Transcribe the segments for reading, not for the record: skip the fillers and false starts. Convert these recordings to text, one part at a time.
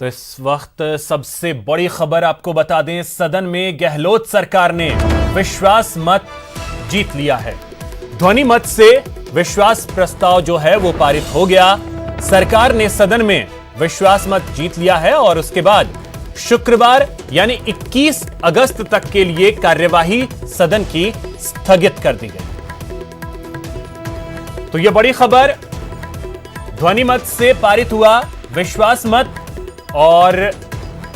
तो इस वक्त सबसे बड़ी खबर आपको बता दें, सदन में गहलोत सरकार ने विश्वास मत जीत लिया है। ध्वनि मत से विश्वास प्रस्ताव जो है वो पारित हो गया। सरकार ने सदन में विश्वास मत जीत लिया है और उसके बाद शुक्रवार यानी 21 अगस्त तक के लिए कार्यवाही सदन की स्थगित कर दी गई। तो यह बड़ी खबर, ध्वनि मत से पारित हुआ विश्वास मत और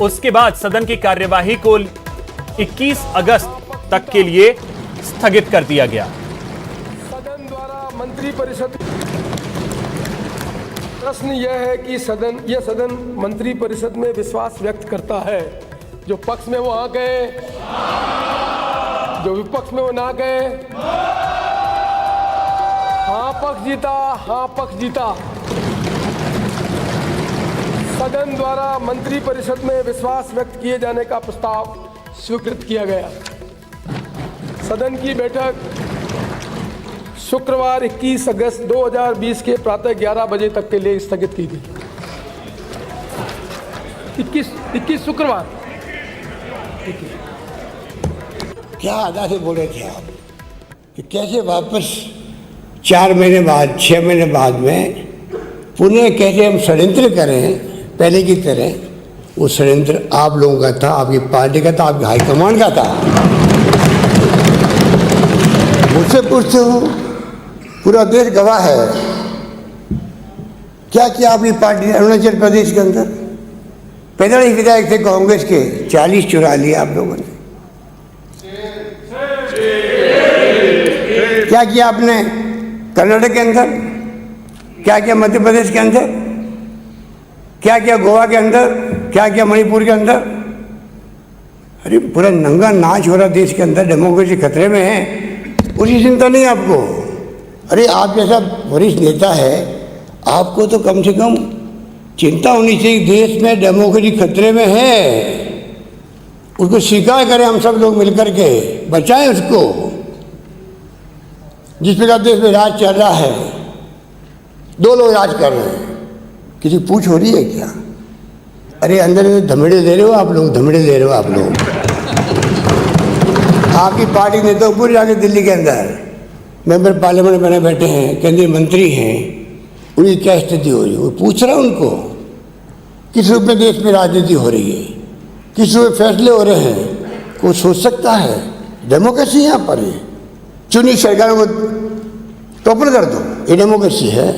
उसके बाद सदन की कार्यवाही को 21 अगस्त तक के लिए स्थगित कर दिया गया। सदन द्वारा मंत्रिपरिषद, प्रश्न यह है कि यह सदन मंत्रिपरिषद में विश्वास व्यक्त करता है। जो पक्ष में वो आ गए, जो विपक्ष में वो ना गए। हाँ पक्ष जीता, हाँ पक्ष जीता। सदन द्वारा मंत्रिपरिषद में विश्वास व्यक्त किए जाने का प्रस्ताव स्वीकृत किया गया। सदन की बैठक शुक्रवार 21 अगस्त 2020 के प्रातः 11 बजे तक के लिए स्थगित की गई। 21 शुक्रवार। क्या अदा से बोले थे आप कि कैसे वापस 4 महीने बाद 6 महीने बाद में पुनः कैसे हम षड्यंत्र करें पहले की तरह। वो षड्यंत्र आप लोगों का था, आपकी पार्टी का था, आपकी हाईकमान का था। मुझसे पूछते हो, पूरा देश गवाह है। क्या किया आपकी पार्टी ने अरुणाचल प्रदेश के अंदर? 45 विधायक थे कांग्रेस के, 40 चुरा लिए आप लोगों ने। क्या किया आपने कर्नाटक के अंदर? क्या किया मध्य प्रदेश के अंदर? क्या किया गोवा के अंदर? क्या किया मणिपुर के अंदर? अरे पूरा नंगा नाच हो रहा देश के अंदर, डेमोक्रेसी खतरे में है, उसकी चिंता नहीं आपको। अरे आप जैसा वरिष्ठ नेता है, आपको तो कम से कम चिंता होनी चाहिए। देश में डेमोक्रेसी खतरे में है, उसको स्वीकार करें हम सब लोग मिलकर के, बचाएं उसको। जिस प्रकार देश में राज चल रहा है, 2 लोग राज कर रहे हैं, किसी पूछ हो रही है क्या? अरे अंदर धमेड़े दे रहे हो आप लोग, धमेड़े दे रहे हो आप लोग। आपकी पार्टी ने तो पूरे जाके दिल्ली के अंदर मेंबर पार्लियामेंट बने बैठे हैं, केंद्रीय मंत्री हैं, उनकी क्या स्थिति हो रही है वो पूछ रहा है उनको। किस रूप में देश में राजनीति हो रही है, किस रूप में फैसले हो रहे हैं, कोई सोच सकता है? डेमोक्रेसी यहाँ पर है, चुनी सरकारों को टोपल कर दो, ये डेमोक्रेसी है।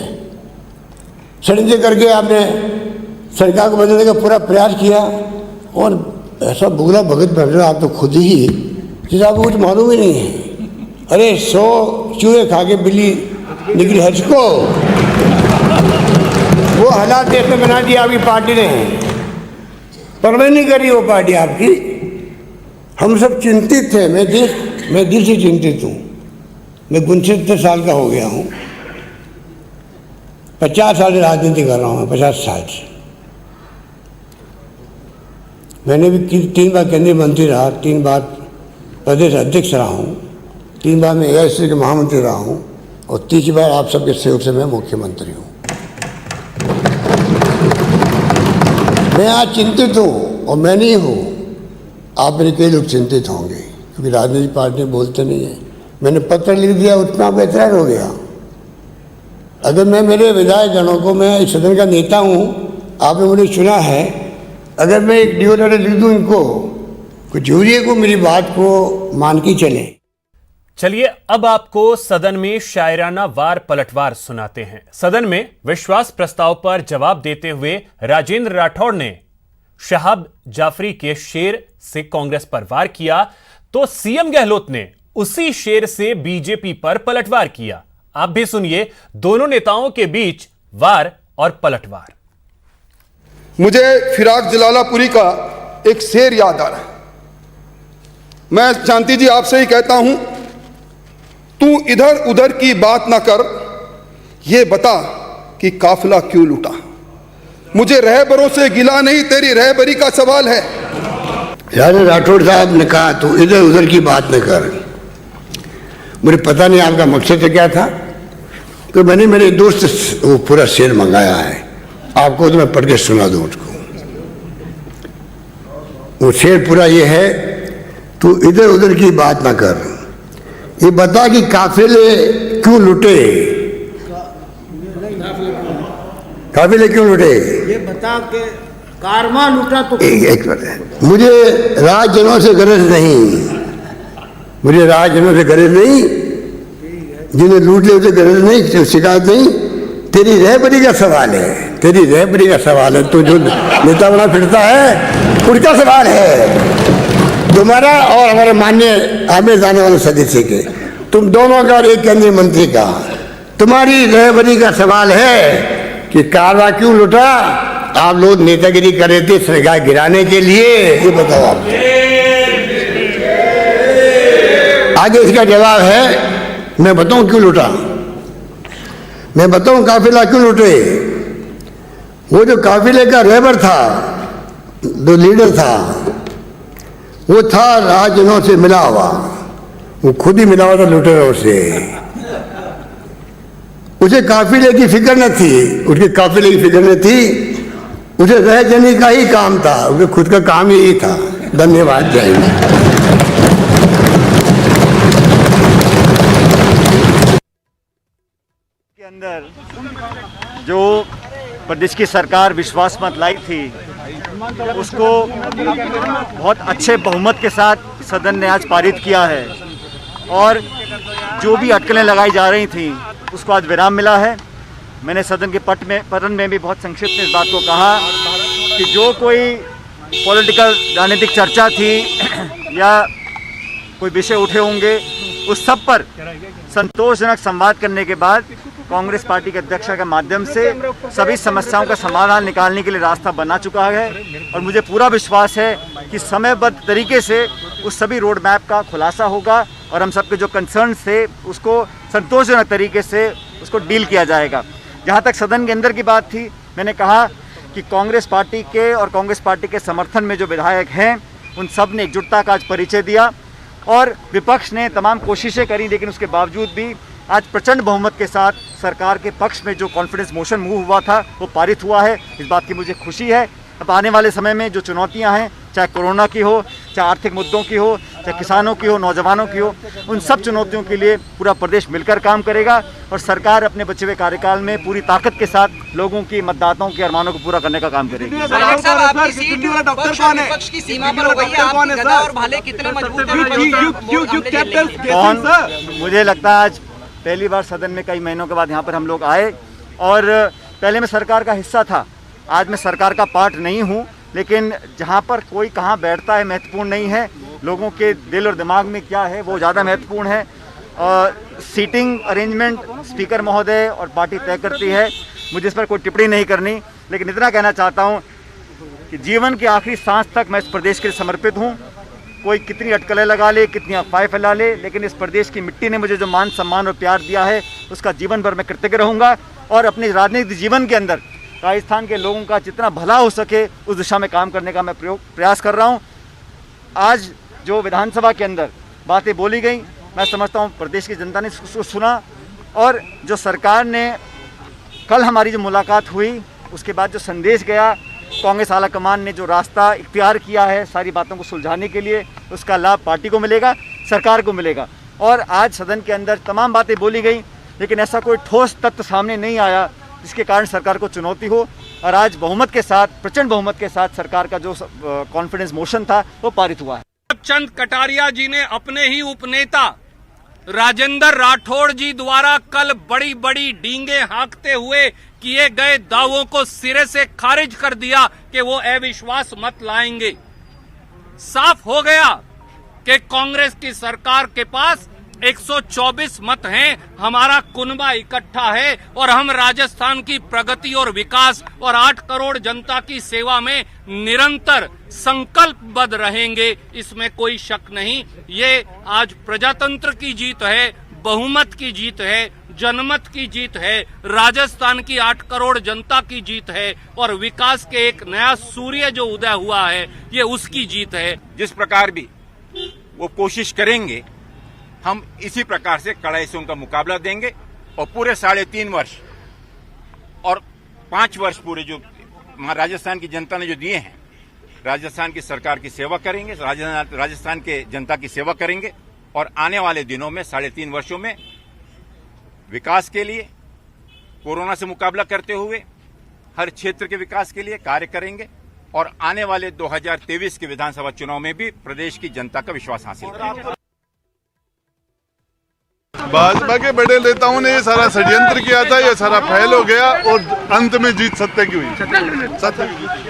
षड्यंत्र करके आपने सरकार को बदलने का पूरा प्रयास किया और ऐसा बुगला भगत बन रहे हो आप तो खुद ही, जिसे आपको कुछ मालूम ही नहीं है। अरे 100 चूहे खा के बिल्ली निकली हज को, वो हालात देश में बना दिया आपकी पार्टी ने। परवाह नहीं करी वो पार्टी आपकी। हम सब चिंतित थे, मैं दिल से चिंतित हूँ। मैं 69 साल का हो गया हूँ, 50 साल से राजनीति कर रहा हूँ, 50 साल से। मैंने भी 3 बार केंद्रीय मंत्री रहा, 3 बार प्रदेश अध्यक्ष रहा हूँ, 3 बार मैं एआईसीसी के महामंत्री रहा हूँ और 30 बार आप सबके सहयोग से मैं मुख्यमंत्री हूँ। मैं आज चिंतित हूँ और मैं नहीं हूँ, आप मेरे कई लोग चिंतित होंगे क्योंकि राजनीतिक पार्टी बोलते नहीं है। मैंने पत्र लिख दिया, उसमें आप ऐतराज हो गया। अगर मैं मेरे विधायकगणों को, मैं इस सदन का नेता हूँ, आपने मुझे चुना है, अगर मैं एक डिओ लेटर लिख दूँ इनको, कुछ जरूरी है को मेरी बात को मान के चले। चलिए अब आपको सदन में शायराना वार पलटवार सुनाते हैं। सदन में विश्वास प्रस्ताव पर जवाब देते हुए राजेंद्र राठौड़ ने शहाब जाफरी के शेर से कांग्रेस पर वार किया तो सीएम गहलोत ने उसी शेर से बीजेपी पर पलटवार किया। आप भी सुनिए दोनों नेताओं के बीच वार और पलटवार। मुझे फिराक जलालापुरी का एक शेर याद आ रहा है। मैं शांति जी आपसे ही कहता हूं, तू इधर उधर की बात ना कर, ये बता कि काफिला क्यों लूटा। मुझे रहबरों से गिला नहीं, तेरी रहबरी का सवाल है। राजेंद्र राठौड़ साहब ने कहा तू इधर उधर की बात न कर। मुझे पता नहीं आपका मकसद क्या था, तो मैंने मेरे दोस्त वो पूरा शेर मंगाया है, आपको तो मैं पढ़ के सुना दूं उसको। वो शेर पूरा ये है, तू इधर उधर की बात ना कर, ये बता कि काफिले क्यों लुटे, काफिले क्यों लुटे, ये बता के कारवा लूटा तो एक मिनट, मुझे राजजनों से गरज नहीं, मुझे राजजनों से गरज नहीं, जिन्हें लूट ले उसे गरज नहीं, शिकायत नहीं, तेरी रहबरी का सवाल है, तेरी रहबरी का सवाल है, तू जो नेता बना फिरता है उसका सवाल है तुम्हारा और हमारे माननीय आगे जाने वाले सदस्य के, तुम दोनों का और एक केंद्रीय मंत्री का, तुम्हारी रहबरी का सवाल है कि कारवा क्यों लुटा, आप लोग नेतागिरी कर रहे थे सरकार गिराने के लिए, ये बताओ आप। आगे इसका जवाब है, मैं बताऊं क्यों लुटा, मैं बताऊं काफिला क्यों लुटे। वो जो काफिले का रहबर था, जो लीडर था, वो था राजजनों से मिला हुआ, वो खुद ही मिला हुआ था लुटेरों से, उसे काफिले की फिक्र न थी, उसके काफिले की फिक्र न थी, उसे रह जाने का ही काम था, उसे खुद का काम ही था। धन्यवाद, जय हिंद। के अंदर जो प्रदेश की सरकार विश्वास मत लाई थी, उसको बहुत अच्छे बहुमत के साथ सदन ने आज पारित किया है और जो भी अटकलें लगाई जा रही थी उसको आज विराम मिला है। मैंने सदन के पटन में भी बहुत संक्षिप्त में इस बात को कहा कि जो कोई पॉलिटिकल राजनीतिक चर्चा थी या कोई विषय उठे होंगे, उस सब पर संतोषजनक संवाद करने के बाद कांग्रेस पार्टी के अध्यक्ष के माध्यम से सभी समस्याओं का समाधान निकालने के लिए रास्ता बना चुका है और मुझे पूरा विश्वास है कि समयबद्ध तरीके से उस सभी रोड मैप का खुलासा होगा और हम सबके जो कंसर्न्स थे उसको संतोषजनक तरीके से उसको डील किया जाएगा। जहाँ तक सदन के अंदर की बात थी, मैंने कहा कि कांग्रेस पार्टी के और कांग्रेस पार्टी के समर्थन में जो विधायक हैं उन सब ने एकजुटता का आज परिचय दिया और विपक्ष ने तमाम कोशिशें करी, लेकिन उसके बावजूद भी आज प्रचंड बहुमत के साथ सरकार के पक्ष में जो कॉन्फिडेंस मोशन मूव हुआ था वो पारित हुआ है। इस बात की मुझे खुशी है। अब आने वाले समय में जो चुनौतियां हैं, चाहे कोरोना की हो, चाहे आर्थिक मुद्दों की हो, चाहे किसानों की हो, नौजवानों की हो, उन सब चुनौतियों के लिए पूरा प्रदेश मिलकर काम करेगा और सरकार अपने बचे हुए कार्यकाल में पूरी ताकत के साथ लोगों की, मतदाताओं के अरमानों को पूरा करने का काम करेगी। कौन? मुझे लगता है आज पहली बार सदन में कई महीनों के बाद यहाँ पर हम लोग आए और पहले मैं सरकार का हिस्सा था, आज मैं सरकार का पार्ट नहीं हूँ, लेकिन जहाँ पर कोई कहाँ बैठता है महत्वपूर्ण नहीं है, लोगों के दिल और दिमाग में क्या है वो ज़्यादा महत्वपूर्ण है। और सीटिंग अरेंजमेंट स्पीकर महोदय और पार्टी तय करती है, मुझे इस पर कोई टिप्पणी नहीं करनी, लेकिन इतना कहना चाहता हूँ कि जीवन की आखिरी सांस तक मैं इस प्रदेश के लिए समर्पित हूँ। कोई कितनी अटकलें लगा ले, कितनी अफवाहें फैला ले, लेकिन इस प्रदेश की मिट्टी ने मुझे जो मान सम्मान और प्यार दिया है उसका जीवन भर मैं कृतज्ञ रहूँगा और अपने राजनीतिक जीवन के अंदर राजस्थान के लोगों का जितना भला हो सके उस दिशा में काम करने का मैं प्रयास कर रहा हूं। आज जो विधानसभा के अंदर बातें बोली गई, मैं समझता हूं प्रदेश की जनता ने उसको सुना और जो सरकार ने कल हमारी जो मुलाकात हुई उसके बाद जो संदेश गया, कांग्रेस आला कमान ने जो रास्ता इख्तियार किया है सारी बातों को सुलझाने के लिए, उसका लाभ पार्टी को मिलेगा, सरकार को मिलेगा। और आज सदन के अंदर तमाम बातें बोली गई, लेकिन ऐसा कोई ठोस तथ्य सामने नहीं आया जिसके कारण सरकार को चुनौती हो और आज बहुमत के साथ, प्रचंड बहुमत के साथ सरकार का जो कॉन्फिडेंस मोशन था वो पारित हुआ है। चंद कटारिया जी ने अपने ही उपनेता राजेंद्र राठौड़ जी द्वारा कल बड़ी बड़ी डींगे हाँकते हुए किए गए दावों को सिरे से खारिज कर दिया कि वो अविश्वास मत लाएंगे। साफ हो गया कि कांग्रेस की सरकार के पास 124 मत हैं, हमारा कुनबा इकट्ठा है और हम राजस्थान की प्रगति और विकास और 8 करोड़ जनता की सेवा में निरंतर संकल्पबद्ध रहेंगे, इसमें कोई शक नहीं। ये आज प्रजातंत्र की जीत है, बहुमत की जीत है, जनमत की जीत है, राजस्थान की 8 करोड़ जनता की जीत है और विकास के एक नया सूर्य जो उदय हुआ है ये उसकी जीत है। जिस प्रकार भी वो कोशिश करेंगे हम इसी प्रकार से कड़ाई से उनका मुकाबला देंगे और पूरे 3.5 वर्ष और 5 वर्ष पूरे जो राजस्थान की जनता ने जो दिए हैं राजस्थान की सरकार की सेवा करेंगे, राजस्थान के जनता की सेवा करेंगे और आने वाले दिनों में 3.5 वर्षों में विकास के लिए, कोरोना से मुकाबला करते हुए हर क्षेत्र के विकास के लिए कार्य करेंगे और आने वाले 2023 के विधानसभा चुनाव में भी प्रदेश की जनता का विश्वास हासिल करेंगे। भाजपा के बड़े नेताओं ने ये सारा षड्यंत्र किया था, ये सारा फेल हो गया और अंत में जीत सत्य की हुई। सत्य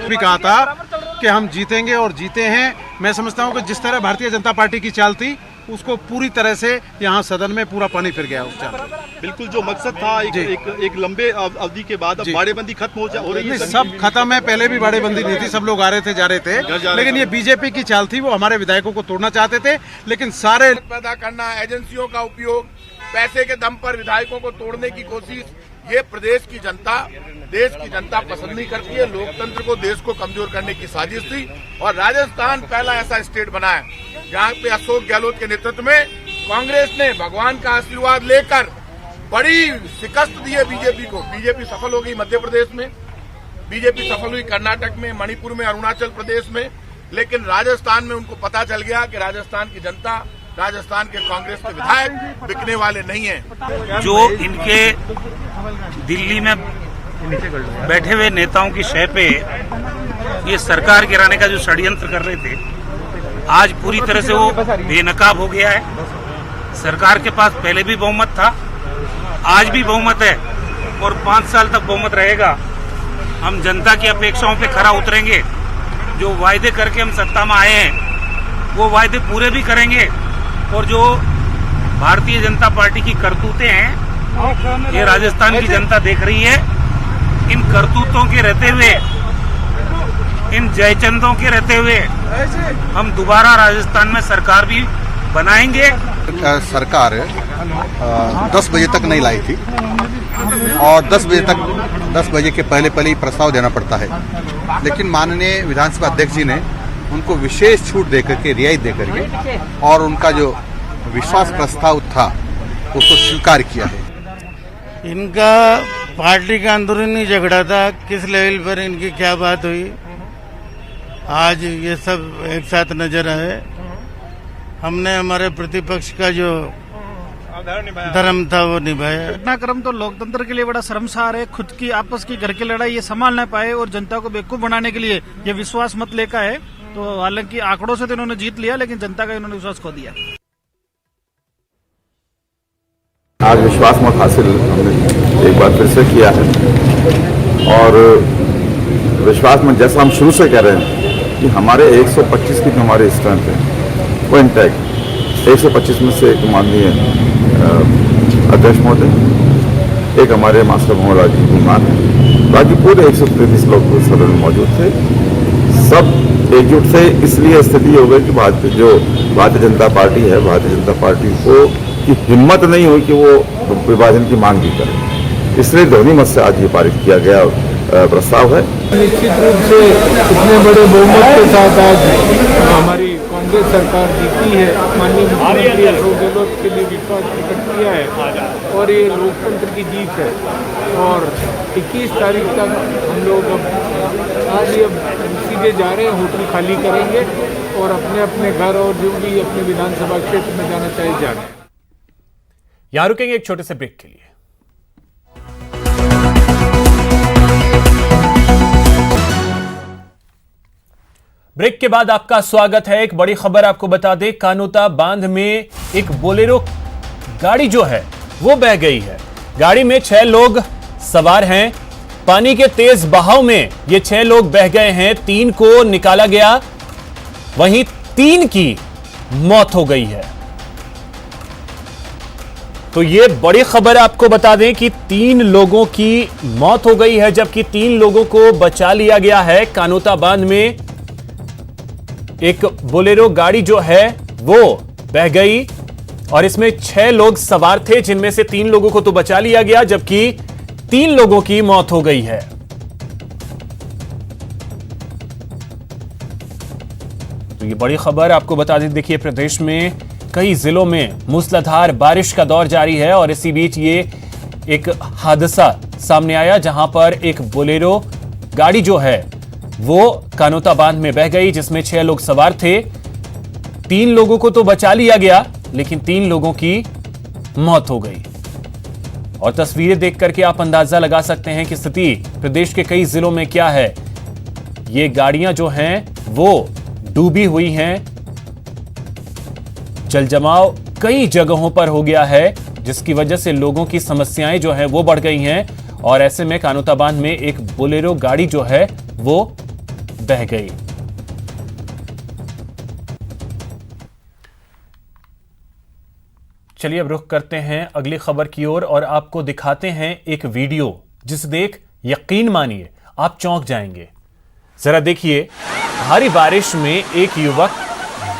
भी कहा था कि हम जीतेंगे और जीते हैं। मैं समझता हूं कि जिस तरह भारतीय जनता पार्टी की चाल थी उसको पूरी तरह से यहाँ सदन में पूरा पानी फिर गया उस चाल। बिल्कुल जो मकसद था एक लंबे अवधि के बाद अब बाड़ेबंदी खत्म हो रही है। सब खत्म है, पहले भी बाड़ेबंदी नहीं थी, सब लोग आ रहे थे जा रहे थे, लेकिन ये बीजेपी की चाल थी। वो हमारे विधायकों को तोड़ना चाहते थे, लेकिन सारे पैदा करना, एजेंसियों का उपयोग, पैसे के दम पर विधायकों को तोड़ने की कोशिश, ये प्रदेश की जनता, देश की जनता पसंद नहीं करती है। लोकतंत्र को, देश को कमजोर करने की साजिश थी और राजस्थान पहला ऐसा स्टेट बना है जहाँ पे अशोक गहलोत के नेतृत्व में कांग्रेस ने भगवान का आशीर्वाद लेकर बड़ी शिकस्त दी है बीजेपी को। बीजेपी सफल हो गई मध्य प्रदेश में, बीजेपी सफल हुई कर्नाटक में, मणिपुर में, अरुणाचल प्रदेश में, लेकिन राजस्थान में उनको पता चल गया कि राजस्थान की जनता, राजस्थान के कांग्रेस के विधायक बिकने वाले नहीं हैं। जो इनके दिल्ली में बैठे हुए नेताओं की शय पे ये सरकार गिराने का जो षड्यंत्र कर रहे थे, आज पूरी तरह से वो बेनकाब हो गया है। सरकार के पास पहले भी बहुमत था, आज भी बहुमत है और 5 साल तक बहुमत रहेगा। हम जनता की अपेक्षाओं पे खरा उतरेंगे। जो वायदे करके हम सत्ता में आए हैं वो वायदे पूरे भी करेंगे और जो भारतीय जनता पार्टी की करतूतें हैं ये राजस्थान की जनता देख रही है। इन करतूतों के रहते हुए, इन जयचंदों के रहते हुए हम दोबारा राजस्थान में सरकार भी बनाएंगे। सरकार 10 बजे तक नहीं लाई थी और 10 बजे के पहले ही प्रस्ताव देना पड़ता है, लेकिन माननीय विधानसभा अध्यक्ष जी ने उनको विशेष छूट देकर के, रियायत देकर के और उनका जो विश्वास प्रस्ताव था उसको स्वीकार किया है। इनका पार्टी का अंदरूनी झगड़ा था, किस लेवल पर इनकी क्या बात हुई, आज ये सब एक साथ नजर आए। हमने हमारे प्रतिपक्ष का जो धर्म था वो निभाया। घटनाक्रम तो लोकतंत्र के लिए बड़ा शर्मसार है। खुद की आपस की घर की लड़ाई ये संभाल न पाए और जनता को बेवकूफ बनाने के लिए ये विश्वास मत लेकर है। तो हालांकि आंकड़ों से तो इन्होंने जीत लिया, लेकिन जनता का इन्होंने विश्वास खो दिया। आज विश्वास मत हासिल हमने एक बार फिर से किया है और विश्वास मत जैसा हम शुरू से कह रहे हैं कि हमारे 125 की जो हमारी स्ट्रेंथ है वो इंटैक्ट। 125 में से एक माननीय अध्यक्ष महोदय, एक हमारे मास्टर भंवर जी विमान है, बाकी पूरे 133 लोग सदन में मौजूद थे। सब एकजुट थे। इसलिए स्थिति हो गई कि भारतीय जनता पार्टी है, भारतीय जनता पार्टी को की हिम्मत नहीं हुई कि वो विभाजन की मांग भी करे। इसलिए ध्वनि मत से आज ये पारित किया गया प्रस्ताव है। निश्चित रूप से इतने बड़े बहुमत के साथ आज हमारी कांग्रेस सरकार जीती है। माननीय मुख्यमंत्री अशोक गहलोत के लिए विश्वास प्रकट किया है और ये लोकतंत्र की जीत है। और 21 तारीख तक हम लोग आज सीधे जा रहे हैं, होटल खाली करेंगे और अपने अपने घर और जो भी अपने विधानसभा क्षेत्र में जाना चाहिए जाना है। यहां रुकेंगे एक छोटे से ब्रेक के लिए। ब्रेक के बाद आपका स्वागत है। एक बड़ी खबर आपको बता दें, कानोता बांध में एक बोलेरो गाड़ी जो है वो बह गई है। गाड़ी में 6 लोग सवार हैं। पानी के तेज बहाव में ये 6 लोग बह गए हैं। 3 को निकाला गया, वहीं 3 की मौत हो गई है। तो ये बड़ी खबर आपको बता दें कि 3 लोगों की मौत हो गई है, जबकि 3 लोगों को बचा लिया गया है। कानोता बांध में एक बोलेरो गाड़ी जो है वो बह गई और इसमें 6 लोग सवार थे, जिनमें से 3 लोगों को तो बचा लिया गया, जबकि 3 लोगों की मौत हो गई है। तो ये बड़ी खबर आपको बता दें। देखिए, प्रदेश में कई जिलों में मूसलाधार बारिश का दौर जारी है और इसी बीच ये एक हादसा सामने आया, जहां पर एक बोलेरो गाड़ी जो है वो कानोता बांध में बह गई, जिसमें 6 लोग सवार थे। 3 लोगों को तो बचा लिया गया, लेकिन 3 लोगों की मौत हो गई। और तस्वीरें देख करके आप अंदाजा लगा सकते हैं कि स्थिति प्रदेश के कई जिलों में क्या है। ये गाड़ियां जो हैं वो डूबी हुई हैं। जलजमाव कई जगहों पर हो गया है, जिसकी वजह से लोगों की समस्याएं जो है वो बढ़ गई हैं। और ऐसे में कानोता बांध में एक बोलेरो गाड़ी जो है वो बह गई। चलिए अब रुख करते हैं अगली खबर की ओर और आपको दिखाते हैं एक वीडियो जिसे देख यकीन मानिए आप चौंक जाएंगे। जरा देखिए, भारी बारिश में एक युवक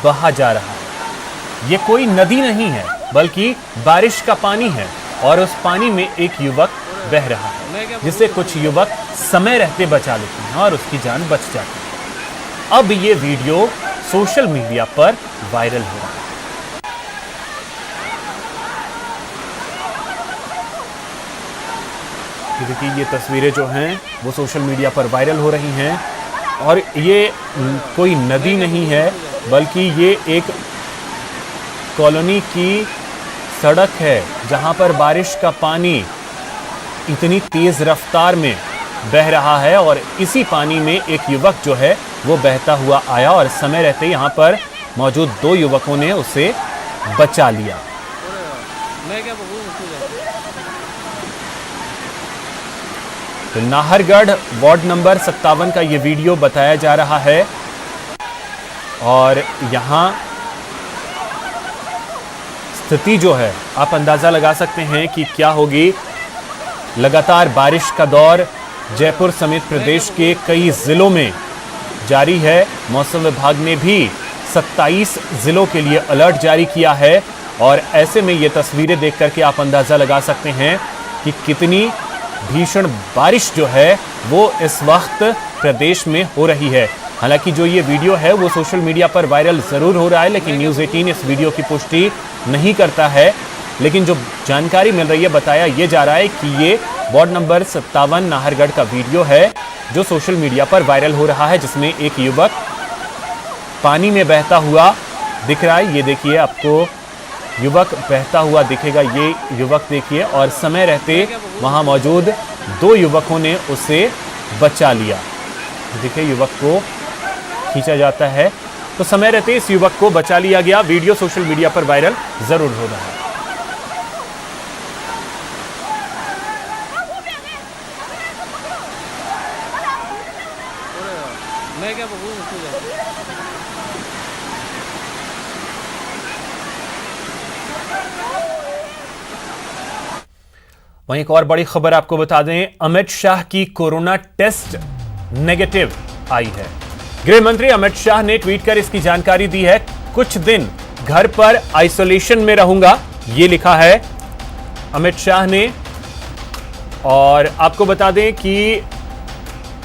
बहा जा रहा है। यह कोई नदी नहीं है बल्कि बारिश का पानी है और उस पानी में एक युवक बह रहा है, जिसे कुछ युवक समय रहते बचा लेते हैं और उसकी जान बच जाती है। अब ये वीडियो सोशल मीडिया पर वायरल हो रहा है। देखिए, ये तस्वीरें जो हैं वो सोशल मीडिया पर वायरल हो रही हैं और ये कोई नदी नहीं है बल्कि ये एक कॉलोनी की सड़क है, जहां पर बारिश का पानी इतनी तेज रफ्तार में बह रहा है और इसी पानी में एक युवक जो है वो बहता हुआ आया और समय रहते यहां पर मौजूद 2 युवकों ने उसे बचा लिया। तो नाहरगढ़ वार्ड नंबर 57 का ये वीडियो बताया जा रहा है और यहां स्थिति जो है आप अंदाजा लगा सकते हैं कि क्या होगी। लगातार बारिश का दौर जयपुर समेत प्रदेश के कई जिलों में जारी है। मौसम विभाग ने भी 27 जिलों के लिए अलर्ट जारी किया है और ऐसे में ये तस्वीरें देख करके आप अंदाजा लगा सकते हैं कि कितनी भीषण बारिश जो है वो इस वक्त प्रदेश में हो रही है। हालांकि जो ये वीडियो है वो सोशल मीडिया पर वायरल जरूर हो रहा है, लेकिन न्यूज़ 18 इस वीडियो की पुष्टि नहीं करता है। लेकिन जो जानकारी मिल रही है, बताया ये जा रहा है कि ये वार्ड नंबर 57 नाहरगढ़ का वीडियो है जो सोशल मीडिया पर वायरल हो रहा है, जिसमें एक युवक पानी में बहता हुआ दिख रहा है। ये देखिए, आपको युवक बहता हुआ दिखेगा, ये युवक देखिए, और समय रहते वहां मौजूद 2 युवकों ने उसे बचा लिया। देखिए, युवक को खींचा जाता है तो समय रहते इस युवक को बचा लिया गया। वीडियो सोशल मीडिया पर वायरल जरूर हो रहा है। वहीं एक और बड़ी खबर आपको बता दें, अमित शाह की कोरोना टेस्ट नेगेटिव आई है। गृह मंत्री अमित शाह ने ट्वीट कर इसकी जानकारी दी है। कुछ दिन घर पर आइसोलेशन में रहूंगा, ये लिखा है अमित शाह ने। और आपको बता दें कि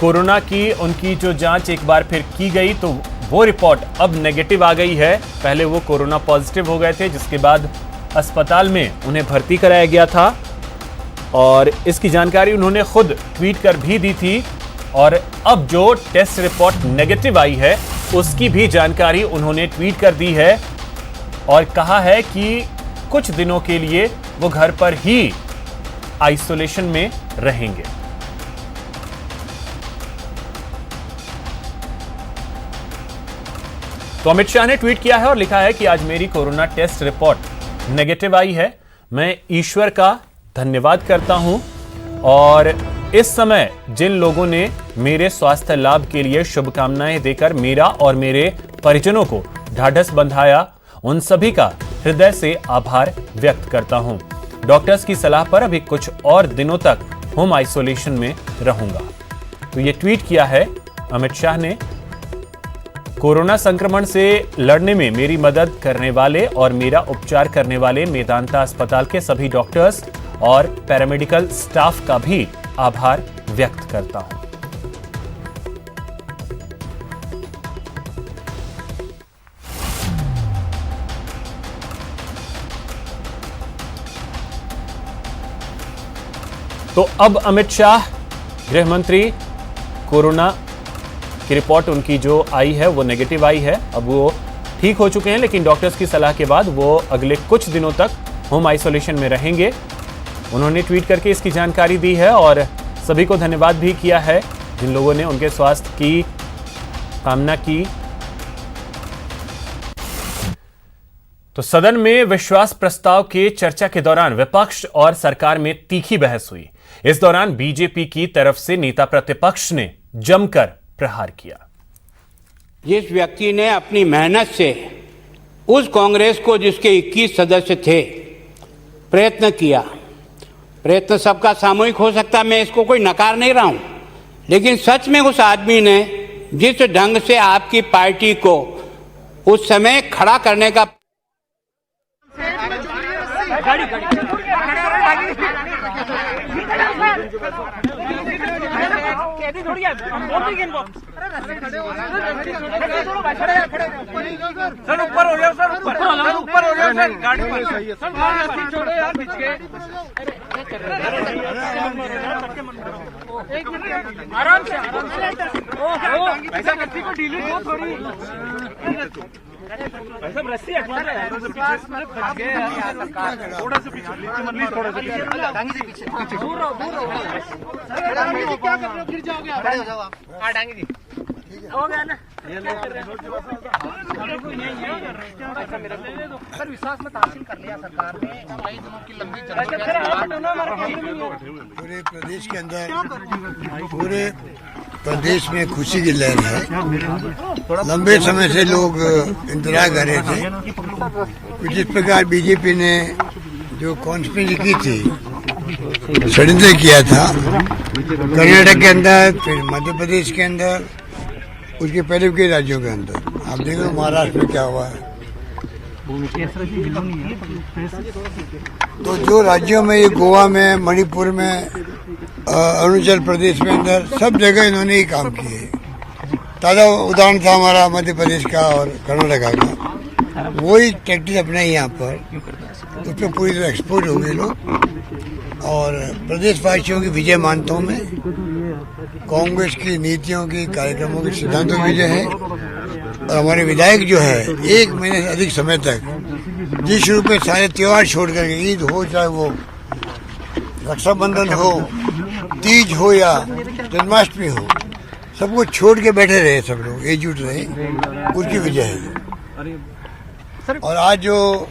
कोरोना की उनकी जो जांच एक बार फिर की गई तो वो रिपोर्ट अब नेगेटिव आ गई है। पहले वो कोरोना पॉजिटिव हो गए थे, जिसके बाद अस्पताल में उन्हें भर्ती कराया गया था और इसकी जानकारी उन्होंने खुद ट्वीट कर भी दी थी। और अब जो टेस्ट रिपोर्ट नेगेटिव आई है उसकी भी जानकारी उन्होंने ट्वीट कर दी है और कहा है कि कुछ दिनों के लिए वो घर पर ही आइसोलेशन में रहेंगे। तो अमित शाह ने ट्वीट किया है और लिखा है कि आज मेरी कोरोना टेस्ट रिपोर्ट नेगेटिव आई है। मैं ईश्वर का धन्यवाद करता हूं और इस समय जिन लोगों ने मेरे स्वास्थ्य लाभ के लिए शुभकामनाएं देकर मेरा और मेरे परिजनों को ढाढ़स बंधाया, उन सभी का हृदय से आभार व्यक्त करता हूं। डॉक्टर्स की सलाह पर अभी कुछ और दिनों तक होम आइसोलेशन में रहूंगा। तो ये ट्वीट किया है अमित शाह ने। कोरोना संक्रमण से लड़ने में मेरी मदद करने वाले और मेरा उपचार करने वाले मेदांता अस्पताल के सभी डॉक्टर्स और पैरामेडिकल स्टाफ का भी आभार व्यक्त करता हूं। तो अब अमित शाह गृह मंत्री कोरोना कि रिपोर्ट उनकी जो आई है वो नेगेटिव आई है। अब वो ठीक हो चुके हैं, लेकिन डॉक्टर्स की सलाह के बाद वो अगले कुछ दिनों तक होम आइसोलेशन में रहेंगे। उन्होंने ट्वीट करके इसकी जानकारी दी है और सभी को धन्यवाद भी किया है जिन लोगों ने उनके स्वास्थ्य की कामना की। तो सदन में विश्वास प्रस्ताव के चर्चा के दौरान विपक्ष और सरकार में तीखी बहस हुई। इस दौरान बीजेपी की तरफ से नेता प्रतिपक्ष ने जमकर प्रहार किया। जिस व्यक्ति ने अपनी मेहनत से उस कांग्रेस को जिसके 21 सदस्य थे प्रयत्न किया, प्रयत्न सबका सामूहिक हो सकता, मैं इसको कोई नकार नहीं रहा हूं, लेकिन सच में उस आदमी ने जिस ढंग से आपकी पार्टी को उस समय खड़ा करने का सर ऊपर हो जाओ, सर ऊपर हो जाओ सर, गाड़ी छोड़ो यार बीच के। आराम से ऐसा किसी को डिलीट हो थोड़ी ऐसा रस्सी हटवा दो यार, थोड़ा सा पीछे, थोड़ा सा पीछे, दूर रहो, क्या कर रहे हो, गिर जाओगे आप, खड़े हो जाओ आप, हाँ डांगी जी हो गया ना। सर विश्वास मत हासिल कर लिया सरकार ने, कई दिनों की लंबी पूरे प्रदेश के अंदर, पूरे प्रदेश में खुशी की लहर है। लंबे समय से लोग इंतजार कर रहे थे कि जिस प्रकार बीजेपी ने जो कॉन्स्पिरेसी की थी, षड्यंत्र किया था कर्नाटक के अंदर, फिर मध्य प्रदेश के अंदर, उसके पहले के राज्यों के अंदर, आप देखो महाराष्ट्र में क्या हुआ है। तो जो राज्यों में, ये गोवा में, मणिपुर में, अरुणाचल प्रदेश में अंदर, सब जगह इन्होंने ही काम किए। ताज़ा उदाहरण था हमारा मध्य प्रदेश का और कर्नाटका का, वही टैक्टिस अपने यहाँ पर, उस पर पूरी तरह एक्सपोज हो गए लोग। और प्रदेशवासियों की विजय मानता हूँ मैं, कांग्रेस की नीतियों की, कार्यक्रमों के सिद्धांतों की विजय है। और हमारे विधायक जो है 1 महीने से अधिक समय तक जिस रूप में सारे त्योहार छोड़ कर, ईद हो, चाहे वो रक्षाबंधन हो, तीज हो या जन्माष्टमी हो, सबको छोड़ के बैठे रहे, सब लोग एकजुट रहे, उसकी वजह है। और आज जो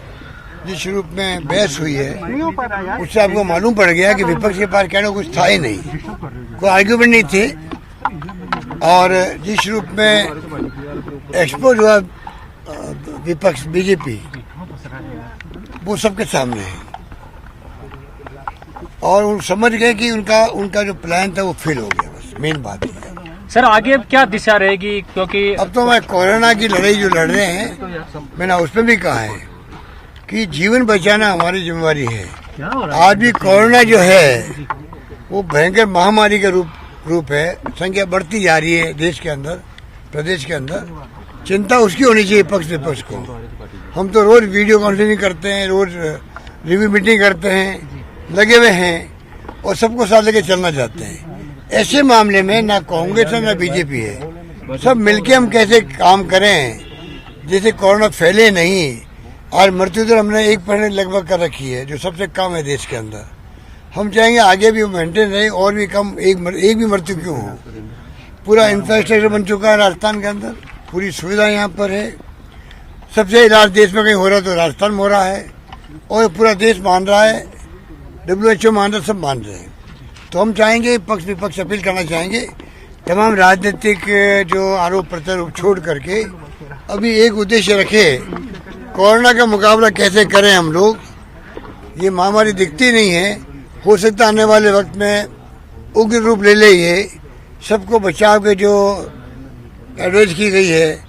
जिस रूप में बहस हुई है, उससे आपको मालूम पड़ गया कि विपक्ष के पास कहना कुछ था ही नहीं, कोई आर्ग्यूमेंट नहीं थे। और जिस रूप में एक्सपोज हुआ विपक्ष बीजेपी, वो सबके सामने है। और वो समझ गए कि उनका जो प्लान था वो फेल हो गया, बस मेन बात है। सर आगे क्या दिशा रहेगी, क्योंकि अब तो मैं कोरोना की लड़ाई जो लड़ रहे हैं, मैंने उसमें भी कहा है कि जीवन बचाना हमारी जिम्मेवारी है। आज भी कोरोना जो है वो भयंकर महामारी का रूप है, संख्या बढ़ती जा रही है देश के अंदर, प्रदेश के अंदर। चिंता उसकी होनी चाहिए पक्ष विपक्ष को। हम तो रोज वीडियो कॉन्फ्रेंसिंग करते हैं, रोज रिव्यू मीटिंग करते हैं, लगे हुए हैं और सबको साथ लेके चलना चाहते हैं। ऐसे मामले में ना कांग्रेस है ना बीजेपी है, सब मिलके हम कैसे काम करें जैसे कोरोना फैले नहीं। और मृत्यु दर हमने 1% लगभग कर रखी है, जो सबसे कम है देश के अंदर। हम चाहेंगे आगे भी मेंटेन रहे, और भी कम, एक भी मृत्यु क्यों हो। पूरा इंफ्रास्ट्रक्चर बन चुका है राजस्थान के अंदर, पूरी सुविधा यहाँ पर है। सबसे इलाज देश में कहीं हो रहा है तो राजस्थान में हो रहा है, और पूरा देश मान रहा है, WHO मान रहा है, सब मान रहे हैं। तो हम चाहेंगे, पक्ष विपक्ष अपील करना चाहेंगे, तमाम राजनीतिक जो आरोप प्रत्यारोप छोड़ करके अभी एक उद्देश्य रखे, कोरोना का मुकाबला कैसे करें हम लोग। ये महामारी दिखती नहीं है, हो सकता आने वाले वक्त में उग्र रूप ले ले। ये सबको बचाव के जो एडवाइस की गई है,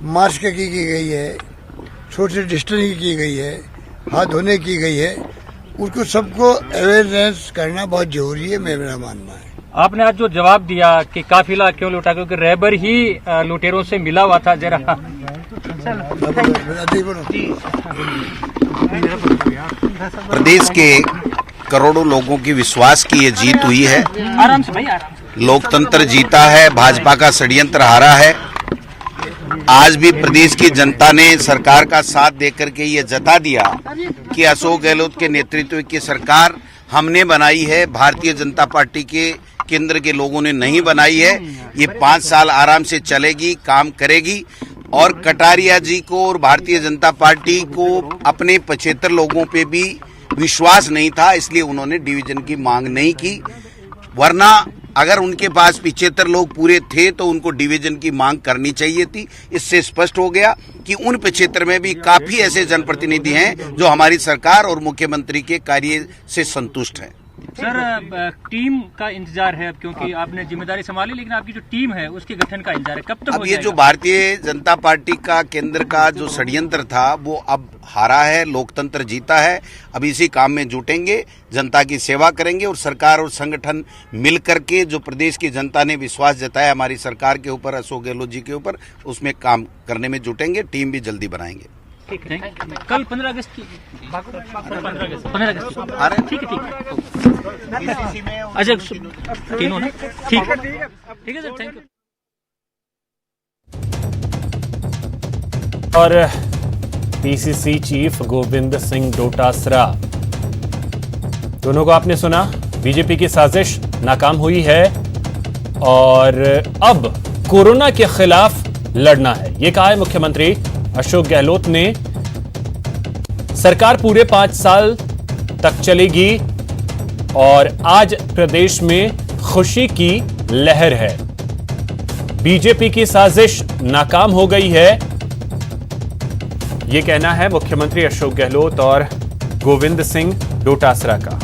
मास्क की गई है, सोशल डिस्टेंसिंग की गई है, हाथ धोने की गई है, उसको सबको अवेयरनेस करना बहुत जरूरी है, मेरा मानना है। आपने आज जो जवाब दिया कि काफिला क्यों लूटा, क्योंकि रहबर ही लुटेरों से मिला हुआ था। जरा प्रदेश के करोड़ों लोगों की विश्वास की ये जीत हुई है, आराम से भाई, लोकतंत्र जीता है, भाजपा का षड्यंत्र हारा है। आज भी प्रदेश की जनता ने सरकार का साथ देकर के ये जता दिया कि अशोक गहलोत के नेतृत्व की सरकार हमने बनाई है, भारतीय जनता पार्टी के केंद्र के लोगों ने नहीं बनाई है। ये 5 साल आराम से चलेगी, काम करेगी। और कटारिया जी को और भारतीय जनता पार्टी को अपने 75 लोगों पे भी विश्वास नहीं था, इसलिए उन्होंने डिवीजन की मांग नहीं की। वरना अगर उनके पास 75 लोग पूरे थे तो उनको डिवीजन की मांग करनी चाहिए थी। इससे स्पष्ट हो गया कि उन 75 में भी काफी ऐसे जनप्रतिनिधि हैं जो हमारी सरकार और मुख्यमंत्री के कार्य से संतुष्ट हैं। सर, टीम का इंतजार है अब, क्योंकि आपने जिम्मेदारी संभाली, लेकिन आपकी जो टीम है उसके गठन का इंतजार है, कब तक अब ये जो भारतीय जनता पार्टी का केंद्र का जो षड्यंत्र था वो अब हारा है, लोकतंत्र जीता है। अब इसी काम में जुटेंगे, जनता की सेवा करेंगे और सरकार और संगठन मिल करके जो प्रदेश की जनता ने विश्वास जताया हमारी सरकार के ऊपर, अशोक गहलोत जी के ऊपर, उसमें काम करने में जुटेंगे। टीम भी जल्दी बनाएंगे। कल 15 अगस्त की 15 अगस्त ठीक है अच्छा तीनों ना ठीक है सर, थैंक यू। और पीसीसी चीफ गोविंद सिंह डोटासरा, दोनों को आपने सुना। बीजेपी की साजिश नाकाम हुई है और अब कोरोना के खिलाफ लड़ना है, ये कहा है मुख्यमंत्री अशोक गहलोत ने। सरकार पूरे 5 साल तक चलेगी और आज प्रदेश में खुशी की लहर है। बीजेपी की साजिश नाकाम हो गई है, यह कहना है मुख्यमंत्री अशोक गहलोत और गोविंद सिंह डोटासरा का।